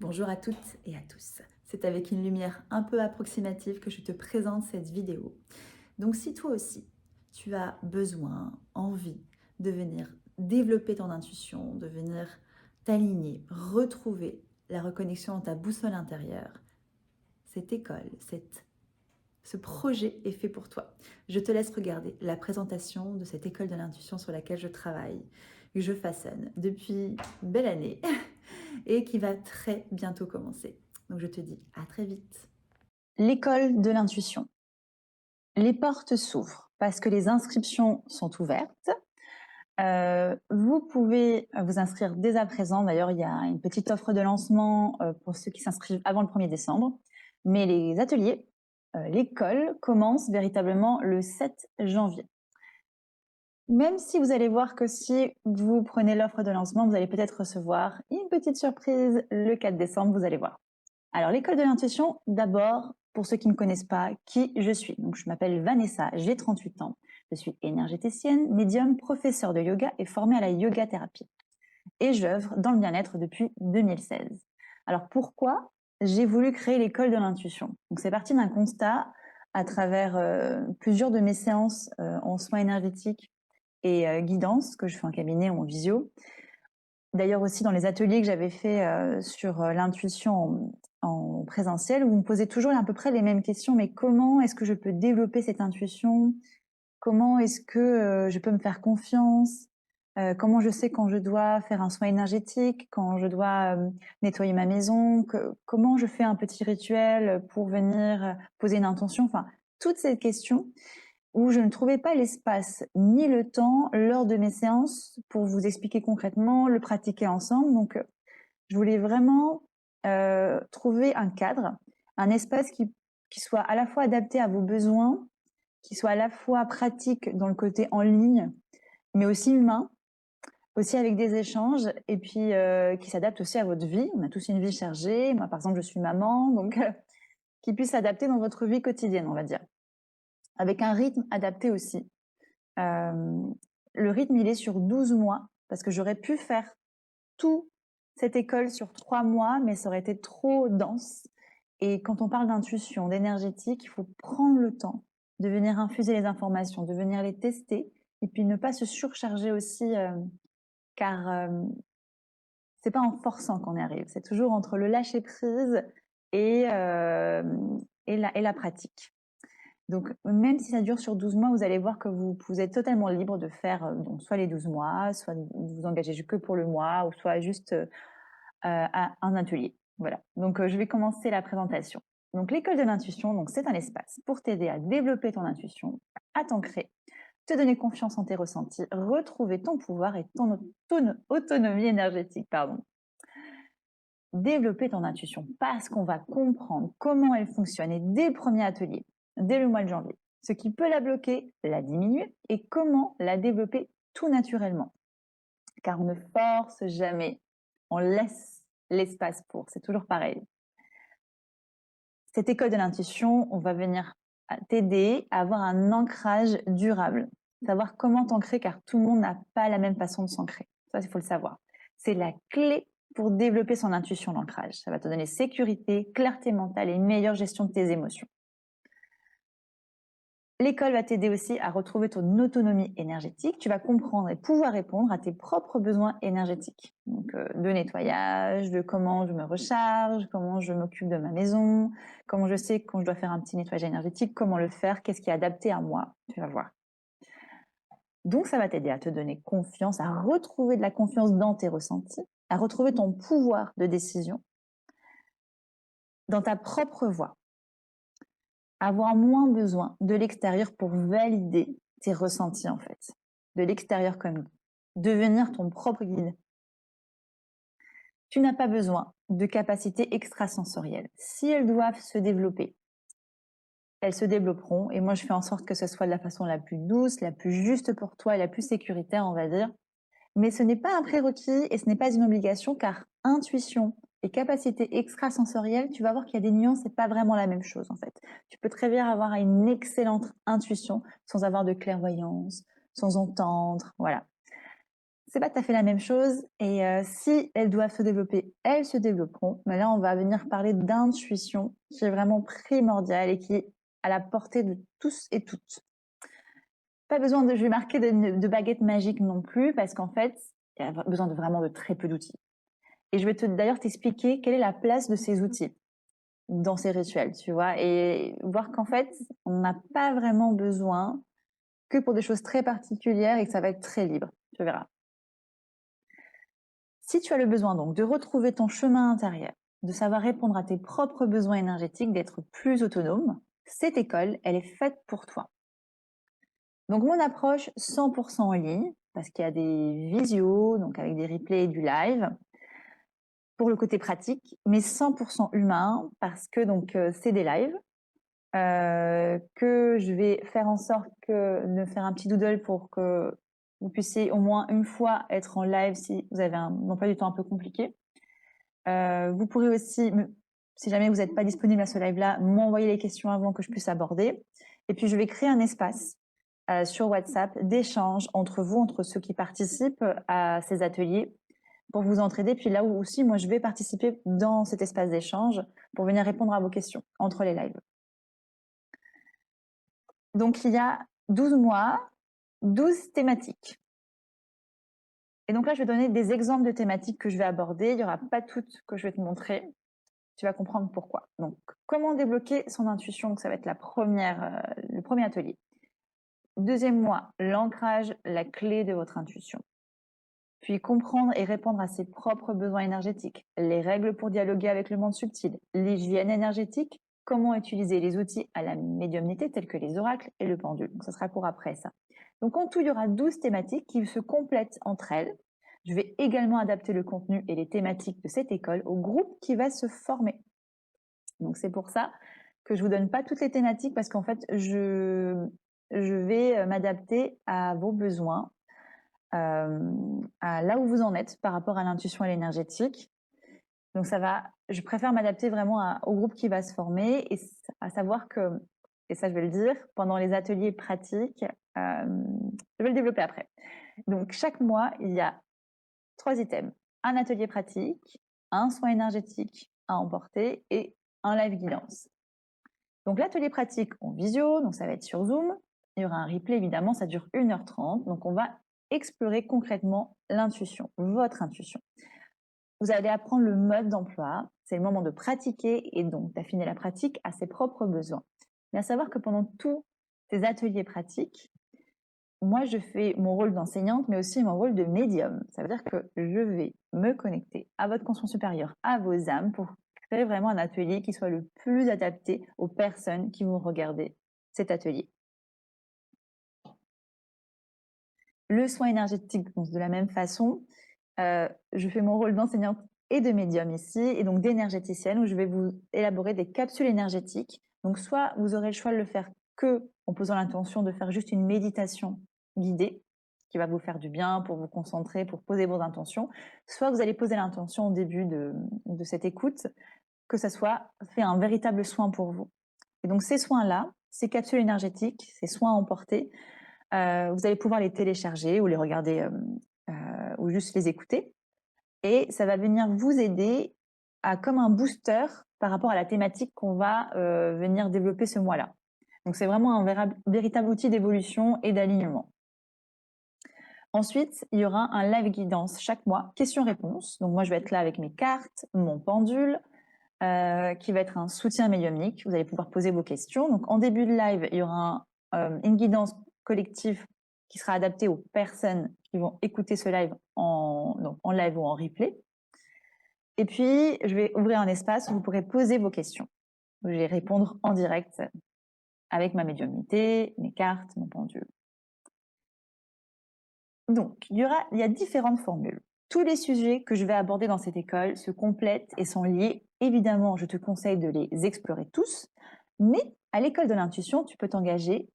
Bonjour à toutes et à tous. C'est avec une lumière un peu approximative que je te présente cette vidéo. Donc si toi aussi, tu as besoin, envie de venir développer ton intuition, de venir t'aligner, retrouver la reconnexion dans ta boussole intérieure, cette école, ce projet est fait pour toi. Je te laisse regarder la présentation de cette école de l'intuition sur laquelle je travaille, que je façonne depuis une belle année et qui va très bientôt commencer. Donc je te dis à très vite. L'école de l'intuition. Les portes s'ouvrent parce que les inscriptions sont ouvertes. Vous pouvez vous inscrire dès à présent. D'ailleurs, il y a une petite offre de lancement pour ceux qui s'inscrivent avant le 1er décembre. Mais les ateliers, l'école commence véritablement le 7 janvier. Même si vous allez voir que si vous prenez l'offre de lancement, vous allez peut-être recevoir une petite surprise le 4 décembre, vous allez voir. Alors, l'école de l'intuition, d'abord, pour ceux qui ne me connaissent pas, qui je suis. Donc, je m'appelle Vanessa, j'ai 38 ans. Je suis énergéticienne, médium, professeure de yoga et formée à la yoga thérapie. Et j'œuvre dans le bien-être depuis 2016. Alors, pourquoi j'ai voulu créer l'école de l'intuition? Donc, c'est parti d'un constat à travers plusieurs de mes séances en soins énergétiques et guidance que je fais en cabinet ou en visio. D'ailleurs aussi dans les ateliers que j'avais fait sur l'intuition en présentiel, où vous me posez toujours à peu près les mêmes questions, mais comment est-ce que je peux développer cette intuition? Comment est-ce que je peux me faire confiance? Comment je sais quand je dois faire un soin énergétique, quand je dois nettoyer ma maison? Comment je fais un petit rituel pour venir poser une intention? Enfin, toutes ces questions où je ne trouvais pas l'espace ni le temps lors de mes séances pour vous expliquer concrètement, le pratiquer ensemble. Donc, je voulais vraiment trouver un cadre, un espace qui soit à la fois adapté à vos besoins, qui soit à la fois pratique dans le côté en ligne, mais aussi humain, aussi avec des échanges, et puis qui s'adapte aussi à votre vie. On a tous une vie chargée. Moi, par exemple, je suis maman, donc qui puisse s'adapter dans votre vie quotidienne, on va dire, avec un rythme adapté aussi. Le rythme, il est sur 12 mois, parce que j'aurais pu faire toute cette école sur 3 mois, mais ça aurait été trop dense. Et quand on parle d'intuition, d'énergétique, il faut prendre le temps de venir infuser les informations, de venir les tester, et puis ne pas se surcharger aussi, car c'est pas en forçant qu'on y arrive, c'est toujours entre le lâcher prise et, et la pratique. Donc, même si ça dure sur 12 mois, vous allez voir que vous êtes totalement libre de faire donc, soit les 12 mois, soit de vous engager que pour le mois, ou soit juste un atelier. Voilà. Donc, je vais commencer la présentation. Donc, l'école de l'intuition, donc c'est un espace pour t'aider à développer ton intuition, à t'ancrer, te donner confiance en tes ressentis, retrouver ton pouvoir et ton autonomie énergétique, pardon. Développer ton intuition parce qu'on va comprendre comment elle fonctionne et dès le premier atelier, dès le mois de janvier, ce qui peut la bloquer, la diminuer et comment la développer tout naturellement. Car on ne force jamais, on laisse l'espace pour, c'est toujours pareil. Cette école de l'intuition, on va venir t'aider à avoir un ancrage durable, savoir comment t'ancrer car tout le monde n'a pas la même façon de s'ancrer. Ça, il faut le savoir. C'est la clé pour développer son intuition, l'ancrage. Ça va te donner sécurité, clarté mentale et une meilleure gestion de tes émotions. L'école va t'aider aussi à retrouver ton autonomie énergétique. Tu vas comprendre et pouvoir répondre à tes propres besoins énergétiques. Donc, de nettoyage, de comment je me recharge, comment je m'occupe de ma maison, comment je sais quand je dois faire un petit nettoyage énergétique, comment le faire, qu'est-ce qui est adapté à moi. Tu vas voir. Donc, ça va t'aider à te donner confiance, à retrouver de la confiance dans tes ressentis, à retrouver ton pouvoir de décision dans ta propre voix. Avoir moins besoin de l'extérieur pour valider tes ressentis en fait. De l'extérieur comme guide. Devenir ton propre guide. Tu n'as pas besoin de capacités extrasensorielles. Si elles doivent se développer, elles se développeront et moi je fais en sorte que ce soit de la façon la plus douce, la plus juste pour toi et la plus sécuritaire on va dire. Mais ce n'est pas un prérequis et ce n'est pas une obligation car intuition et capacité extrasensorielle, tu vas voir qu'il y a des nuances, c'est pas vraiment la même chose en fait. Tu peux très bien avoir une excellente intuition sans avoir de clairvoyance, sans entendre, voilà. c'est pas tout à fait la même chose. Et si elles doivent se développer, elles se développeront. Mais là, on va venir parler d'intuition qui est vraiment primordiale et qui est à la portée de tous et toutes. Pas besoin de, je vais marquer de baguette magique non plus, parce qu'en fait, il y a besoin vraiment de très peu d'outils. Et je vais d'ailleurs t'expliquer quelle est la place de ces outils dans ces rituels, tu vois, et voir qu'en fait, on n'a pas vraiment besoin que pour des choses très particulières et que ça va être très libre. Tu verras. Si tu as le besoin donc de retrouver ton chemin intérieur, de savoir répondre à tes propres besoins énergétiques, d'être plus autonome, cette école, elle est faite pour toi. Donc mon approche 100% en ligne, parce qu'il y a des visios, donc avec des replays et du live, pour le côté pratique, mais 100% humain, parce que donc c'est des lives, que je vais faire en sorte de faire un petit doodle pour que vous puissiez au moins une fois être en live si vous avez un emploi du temps un peu compliqué. Vous pourrez aussi, si jamais vous n'êtes pas disponible à ce live-là, m'envoyer les questions avant que je puisse aborder. Et puis, je vais créer un espace sur WhatsApp d'échange entre vous, entre ceux qui participent à ces ateliers, pour vous entraider. Puis là où aussi, moi, je vais participer dans cet espace d'échange pour venir répondre à vos questions entre les lives. Donc, il y a 12 mois, 12 thématiques. Et donc là, je vais donner des exemples de thématiques que je vais aborder. Il n'y aura pas toutes que je vais te montrer. Tu vas comprendre pourquoi. Donc, comment débloquer son intuition? Donc, ça va être le premier atelier. Deuxième mois, l'ancrage, la clé de votre intuition. Puis, comprendre et répondre à ses propres besoins énergétiques. Les règles pour dialoguer avec le monde subtil. L'hygiène énergétique. Comment utiliser les outils à la médiumnité tels que les oracles et le pendule. Donc, ça sera pour après ça. Donc, en tout, il y aura 12 thématiques qui se complètent entre elles. Je vais également adapter le contenu et les thématiques de cette école au groupe qui va se former. Donc, c'est pour ça que je vous donne pas toutes les thématiques parce qu'en fait, je vais m'adapter à vos besoins, à là où vous en êtes par rapport à l'intuition et l'énergétique. Donc, je préfère m'adapter vraiment au groupe qui va se former et à savoir que, et ça, je vais le dire, pendant les ateliers pratiques, je vais le développer après. Donc, chaque mois, il y a 3 items. Un atelier pratique, un soin énergétique à emporter et un live guidance. Donc, l'atelier pratique en visio, donc ça va être sur Zoom. Il y aura un replay, évidemment, ça dure 1h30. Donc, on va explorer concrètement l'intuition, votre intuition. Vous allez apprendre le mode d'emploi. C'est le moment de pratiquer et donc d'affiner la pratique à ses propres besoins. Mais à savoir que pendant tous ces ateliers pratiques, moi, je fais mon rôle d'enseignante, mais aussi mon rôle de médium. Ça veut dire que je vais me connecter à votre conscience supérieure, à vos âmes, pour créer vraiment un atelier qui soit le plus adapté aux personnes qui vont regarder cet atelier. Le soin énergétique, donc de la même façon, je fais mon rôle d'enseignante et de médium ici, et donc d'énergéticienne, où je vais vous élaborer des capsules énergétiques. Donc, soit vous aurez le choix de le faire que en posant l'intention de faire juste une méditation guidée, qui va vous faire du bien pour vous concentrer, pour poser vos intentions, soit vous allez poser l'intention au début de cette écoute, que ça soit fait un véritable soin pour vous. Et donc, ces soins-là, ces capsules énergétiques, ces soins à emporter, vous allez pouvoir les télécharger ou les regarder ou juste les écouter. Et ça va venir vous aider comme un booster par rapport à la thématique qu'on va venir développer ce mois-là. Donc, c'est vraiment un véritable outil d'évolution et d'alignement. Ensuite, il y aura un live guidance chaque mois, questions-réponses. Donc, moi, je vais être là avec mes cartes, mon pendule, qui va être un soutien médiumnique. Vous allez pouvoir poser vos questions. Donc, en début de live, il y aura une guidance collective qui sera adaptée aux personnes qui vont écouter ce live en live ou en replay. Et puis, je vais ouvrir un espace où vous pourrez poser vos questions. Je vais répondre en direct avec ma médiumnité, mes cartes, mon pendule. Donc, il y a différentes formules. Tous les sujets que je vais aborder dans cette école se complètent et sont liés. Évidemment, je te conseille de les explorer tous, mais à l'école de l'intuition, tu peux t'engager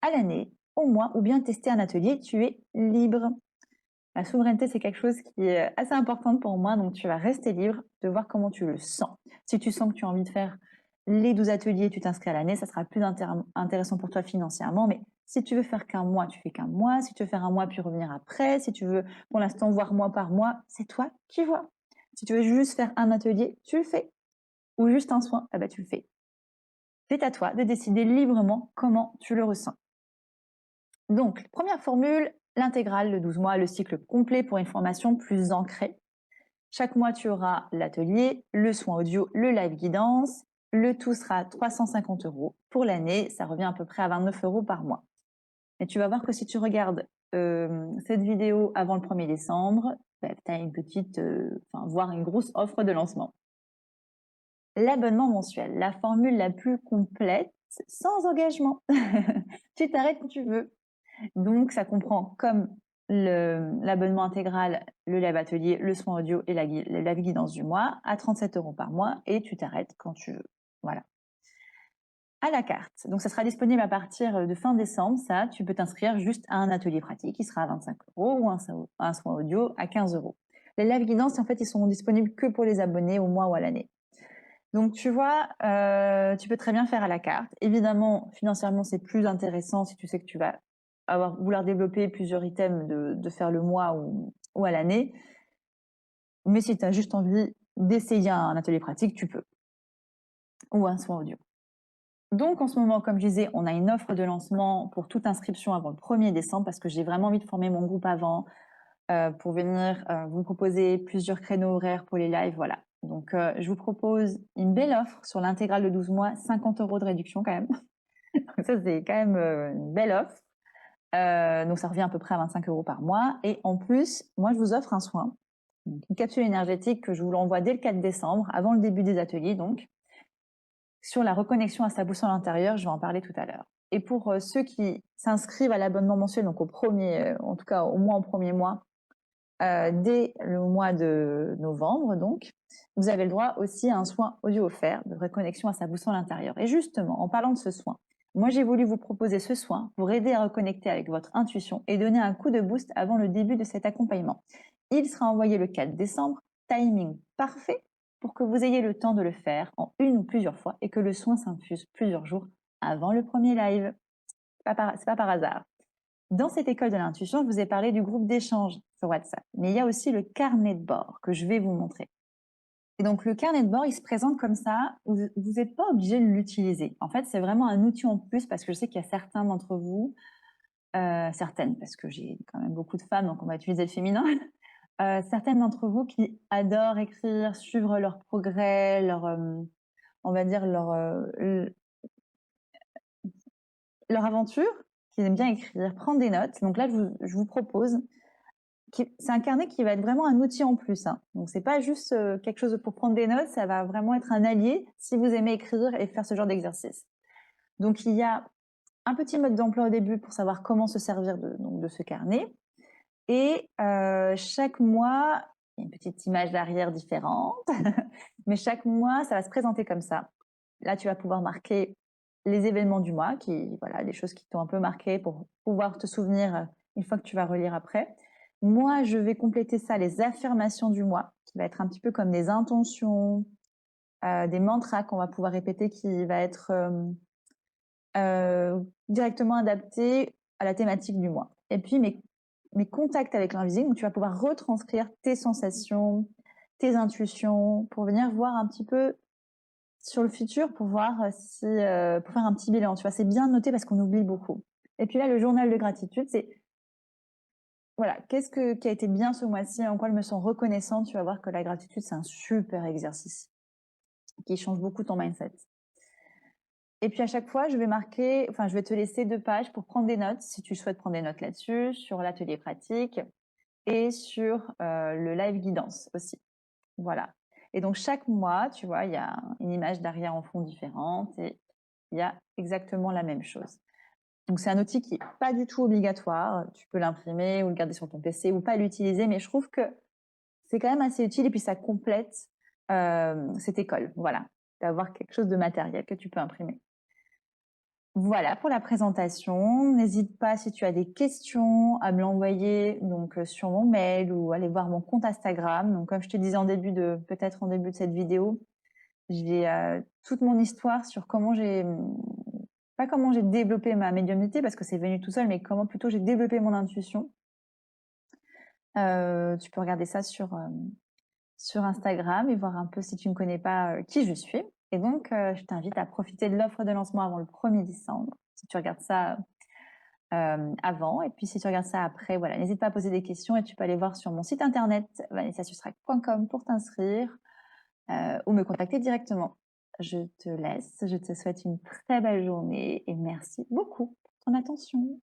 à l'année, au mois, ou bien tester un atelier. Tu es libre. La souveraineté, c'est quelque chose qui est assez important pour moi, donc tu vas rester libre de voir comment tu le sens. Si tu sens que tu as envie de faire les 12 ateliers, tu t'inscris à l'année, ça sera plus intéressant pour toi financièrement, mais Si tu veux faire qu'un mois, tu fais qu'un mois. Si tu veux faire un mois puis revenir après, si tu veux pour l'instant voir mois par mois, c'est toi qui vois. Si tu veux juste faire un atelier, tu le fais. Ou juste un soin, tu le fais. C'est à toi de décider librement comment tu le ressens. Donc, première formule, l'intégrale, le 12 mois, le cycle complet pour une formation plus ancrée. Chaque mois, tu auras l'atelier, le soin audio, le live guidance. Le tout sera 350 € pour l'année. Ça revient à peu près à 29 € par mois. Et tu vas voir que si tu regardes cette vidéo avant le 1er décembre, tu as une petite, voire une grosse offre de lancement. L'abonnement mensuel, la formule la plus complète, sans engagement. Tu t'arrêtes quand tu veux. Donc, ça comprend comme l'abonnement intégral, le live atelier, le soin audio et la guidance du mois à 37 € par mois et tu t'arrêtes quand tu veux. Voilà. À la carte. Donc, ça sera disponible à partir de fin décembre. Ça, tu peux t'inscrire juste à un atelier pratique qui sera à 25 € ou un soin audio à 15 €. Les live guidance, en fait, ils sont disponibles que pour les abonnés au mois ou à l'année. Donc, tu vois, tu peux très bien faire à la carte. Évidemment, financièrement, c'est plus intéressant si tu sais que tu vas vouloir développer plusieurs items de faire le mois ou à l'année. Mais si tu as juste envie d'essayer un atelier pratique, tu peux. Ou un soin audio. Donc, en ce moment, comme je disais, on a une offre de lancement pour toute inscription avant le 1er décembre parce que j'ai vraiment envie de former mon groupe avant pour venir vous proposer plusieurs créneaux horaires pour les lives. Voilà. Donc, je vous propose une belle offre sur l'intégrale de 12 mois, 50 € de réduction quand même. Ça, c'est quand même une belle offre. Donc, ça revient à peu près à 25 € par mois. Et en plus, moi, je vous offre un soin, une capsule énergétique que je vous l'envoie dès le 4 décembre, avant le début des ateliers, donc, sur la reconnexion à sa boussole intérieure. Je vais en parler tout à l'heure. Et pour ceux qui s'inscrivent à l'abonnement mensuel, donc en tout cas au moins au premier mois, dès le mois de novembre, donc, vous avez le droit aussi à un soin audio offert de reconnexion à sa boussole intérieure. Et justement, en parlant de ce soin, moi j'ai voulu vous proposer ce soin pour aider à reconnecter avec votre intuition et donner un coup de boost avant le début de cet accompagnement. Il sera envoyé le 4 décembre, timing parfait pour que vous ayez le temps de le faire en une ou plusieurs fois et que le soin s'infuse plusieurs jours avant le premier live. C'est pas par hasard. Dans cette école de l'intuition, je vous ai parlé du groupe d'échange sur WhatsApp, mais il y a aussi le carnet de bord que je vais vous montrer. Et donc, le carnet de bord, il se présente comme ça. Vous n'êtes pas obligé de l'utiliser. En fait, c'est vraiment un outil en plus parce que je sais qu'il y a certains d'entre vous, certaines, parce que j'ai quand même beaucoup de femmes, donc on va utiliser le féminin, certaines d'entre vous qui adorent écrire, suivre leur progrès, on va dire leur aventure, qui aiment bien écrire, prendre des notes. Donc là, je vous propose c'est un carnet qui va être vraiment un outil en plus. Hein. Donc, c'est pas juste quelque chose pour prendre des notes, ça va vraiment être un allié si vous aimez écrire et faire ce genre d'exercice. Donc, il y a un petit mode d'emploi au début pour savoir comment se servir de ce carnet. Et chaque mois, il y a une petite image d'arrière différente, mais chaque mois, ça va se présenter comme ça. Là, tu vas pouvoir marquer les événements du mois, les choses qui t'ont un peu marqué pour pouvoir te souvenir une fois que tu vas relire après. Moi, je vais compléter ça, les affirmations du mois, qui va être un petit peu comme des intentions, des mantras qu'on va pouvoir répéter, qui va être directement adapté à la thématique du mois. Et puis, mes contacts avec l'invisible, donc tu vas pouvoir retranscrire tes sensations, tes intuitions, pour venir voir un petit peu sur le futur, pour voir si, pour faire un petit bilan. Tu vois, c'est bien noté parce qu'on oublie beaucoup. Et puis là, le journal de gratitude, c'est voilà, qui a été bien ce mois-ci, en quoi je me sens reconnaissante. Tu vas voir que la gratitude, c'est un super exercice qui change beaucoup ton mindset. Et puis à chaque fois, je vais te laisser 2 pages pour prendre des notes, si tu souhaites prendre des notes là-dessus, sur l'atelier pratique et sur le live guidance aussi. Voilà. Et donc chaque mois, tu vois, il y a une image d'arrière en fond différente et il y a exactement la même chose. Donc c'est un outil qui n'est pas du tout obligatoire. Tu peux l'imprimer ou le garder sur ton PC ou pas l'utiliser, mais je trouve que c'est quand même assez utile et puis ça complète cette école. Voilà, d'avoir quelque chose de matériel que tu peux imprimer. Voilà pour la présentation. N'hésite pas, si tu as des questions, à me l'envoyer donc sur mon mail ou aller voir mon compte Instagram. Donc comme je te disais peut-être en début de cette vidéo, j'ai toute mon histoire sur comment j'ai pas comment j'ai développé ma médiumnité parce que c'est venu tout seul, mais comment plutôt j'ai développé mon intuition. Tu peux regarder ça sur Instagram et voir un peu si tu ne me connais pas qui je suis. Et donc, je t'invite à profiter de l'offre de lancement avant le 1er décembre. Si tu regardes ça avant, et puis si tu regardes ça après, voilà, n'hésite pas à poser des questions et tu peux aller voir sur mon site internet vanessasusrac.com pour t'inscrire ou me contacter directement. Je te laisse, je te souhaite une très belle journée et merci beaucoup pour ton attention.